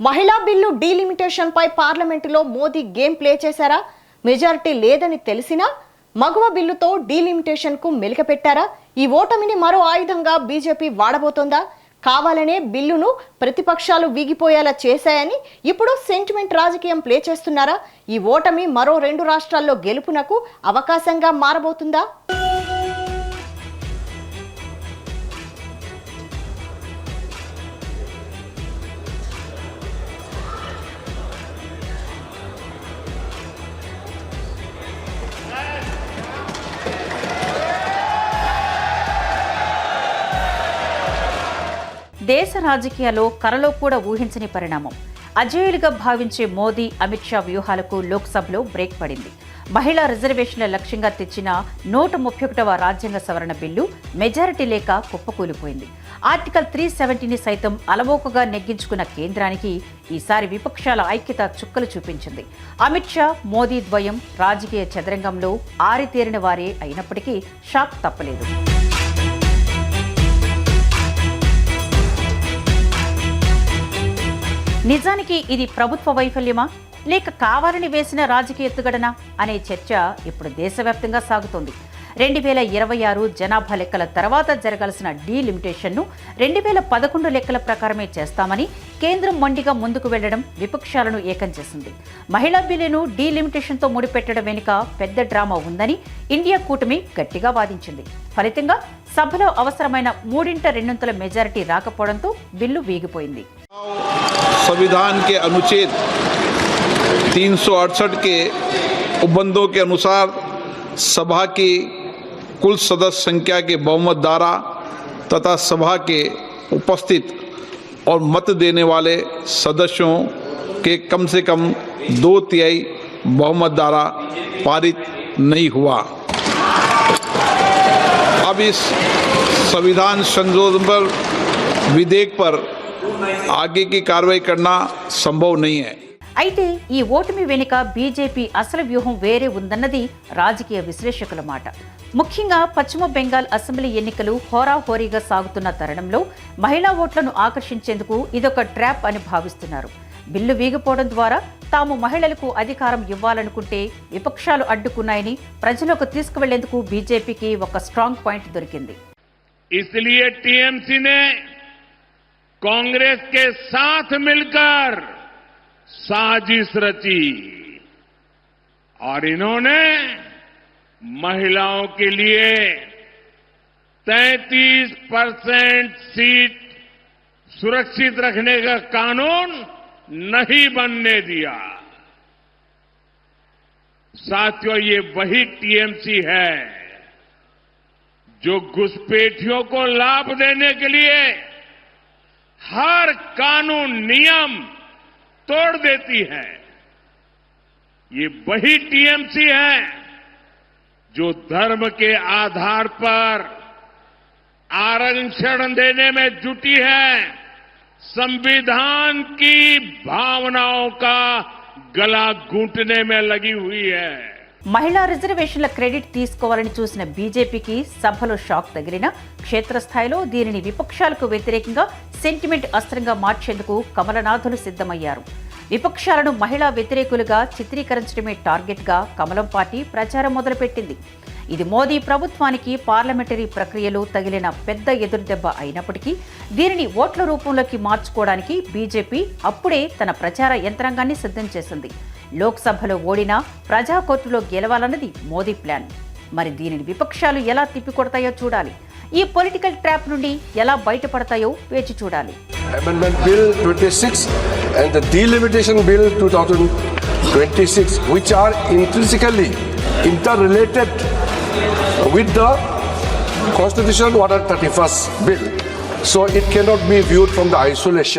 మహిళా bill delimitation పై పార్లమెంటులో Modi game play చేశారా? మెజారిటీ లేదని తెలిసినా మగవ బిల్లుతో డీలిమిటేషన్ కు మెలికపెట్టారా? ఈ ఓటమిని మరో ఆయుధంగా బీజేపీ వాడబోతోందా? కావాలనే బిల్లును ప్రతిపక్షాలు వీగిపోయేలా చేశాయని ఇప్పుడు సెంటిమెంట్ రాజకీయం ప్లే చేస్తున్నారా? ఈ ఓటమి మరో 2 రాష్ట్రాల్లో గెలుపునకు అవకాశంగా మారబోతుందా? దేశ రాజకీయాల్లో కలలో కూడా ఊహించని పరిణామం. అజేయులుగా భావించే మోదీ, అమిత్ షా వ్యూహాలకు లోక్సభలో బ్రేక్ పడింది. మహిళా రిజర్వేషన్ల లక్ష్యంగా తెచ్చిన 131వ రాజ్యాంగ సవరణ బిల్లు మెజారిటీ లేక కుప్పకూలిపోయింది. ఆర్టికల్ 370ని సైతం అలవోకగా నెగ్గించుకున్న కేంద్రానికి ఈసారి విపక్షాల ఐక్యత చుక్కలు చూపించింది. అమిత్ షా, మోదీ ద్వయం రాజకీయ చదరంగంలో ఆరితేరిన వారే అయినప్పటికీ షాక్ తప్పలేదు. నిజానికి ఇది ప్రభుత్వ వైఫల్యమా లేక కావాలని వేసిన రాజకీయ ఎత్తుగడనా అనే చర్చ ఇప్పుడు దేశవ్యాప్తంగా సాగుతోంది. 2026 జనాభా లెక్కల తర్వాత జరగాల్సిన డీలిమిటేషన్ను 2011 లెక్కల ప్రకారమే చేస్తామని కేంద్రం మొండిగా ముందుకు వెళ్లడం విపక్షాలను ఏకం చేసింది. మహిళా బిల్లును డీలిమిటేషన్తో ముడిపెట్టడం వెనుక పెద్ద డ్రామా ఉందని ఇండియా కూటమి గట్టిగా వాదించింది. ఫలితంగా సభలో అవసరమైన 3/2 మెజారిటీ రాకపోవడంతో బిల్లు వీగిపోయింది. संविधान के अनुच्छेद 368 के उपबंधों के अनुसार सभा की कुल सदस्य संख्या के बहुमत द्वारा तथा सभा के उपस्थित और मत देने वाले सदस्यों के कम से कम 2/3 बहुमत द्वारा पारित नहीं हुआ। अब इस संविधान संशोधन पर विधेयक पर आगे की कार्रवाई करना संभव नहीं है. అయితే ఈ ఓటమి వెనుక బీజేపీ అసలు వ్యూహం వేరే ఉందన్నది రాజకీయ విశ్లేషకుల మాట. ముఖ్యంగా పశ్చిమ బెంగాల్ అసెంబ్లీ ఎన్నికలు హోరాహోరీగా సాగుతున్న తరుణంలో మహిళా ఓట్లను ఆకర్షించేందుకు ఇదొక ట్రాప్ అని భావిస్తున్నారు. బిల్లు వీగిపోవడం ద్వారా తాము మహిళలకు అధికారం ఇవ్వాలనుకుంటే విపక్షాలు అడ్డుకున్నాయని ప్రజలకు తీసుకువెళ్లేందుకు బీజేపీకి ఒక స్ట్రాంగ్ పాయింట్ దొరికింది. इसलिए टीएमसी ने कांग्रेस के साथ मिलकर साजिश रची और इन्होंने महिलाओं के लिए 33% सीट सुरक्षित रखने का कानून नहीं बनने दिया. साथियों, ये वही टीएमसी है जो घुसपैठियों को लाभ देने के लिए हर कानून नियम तोड़ देती है. ये वही टीएमसी है जो धर्म के आधार पर आरक्षण देने में जुटी है, संविधान की भावनाओं का गला घूंटने में लगी हुई है. మహిళా రిజర్వేషన్ల క్రెడిట్ తీసుకోవాలని చూసిన బీజేపీకి సభలో షాక్ తగిలిన క్షేత్రస్థాయిలో దీనిని విపక్షాలకు వ్యతిరేకంగా సెంటిమెంట్ అస్త్రంగా మార్చేందుకు కమలనాథులు సిద్ధమయ్యారు. విపక్షాలను మహిళా వ్యతిరేకులుగా చిత్రీకరించడమే టార్గెట్గా కమలం పార్టీ ప్రచారం మొదలుపెట్టింది. ఇది మోదీ ప్రభుత్వానికి పార్లమెంటరీ ప్రక్రియలో తగిలిన పెద్ద ఎదురుదెబ్బ అయినప్పటికీ దీనిని ఓట్ల రూపంలోకి మార్చుకోవడానికి బీజేపీ అప్పుడే తన ప్రచార యంత్రాంగాన్ని సిద్ధం చేసింది. లోక్సభలో ఓడినా ప్రజా కోర్టులో గెలవాలన్నది మోదీ ప్లాన్. మరి దీనిని విపక్షాలు ఎలా తిప్పికొడతాయో చూడాలి. ఈ పొలిటికల్ ట్రాప్ నుండి ఎలా బయటపడతాయో వేచి చూడాలి. Amendment Bill 26 and the Delimitation Bill 2026, which are intrinsically interrelated with the Constitution 131st Bill. So it cannot be viewed from the isolation.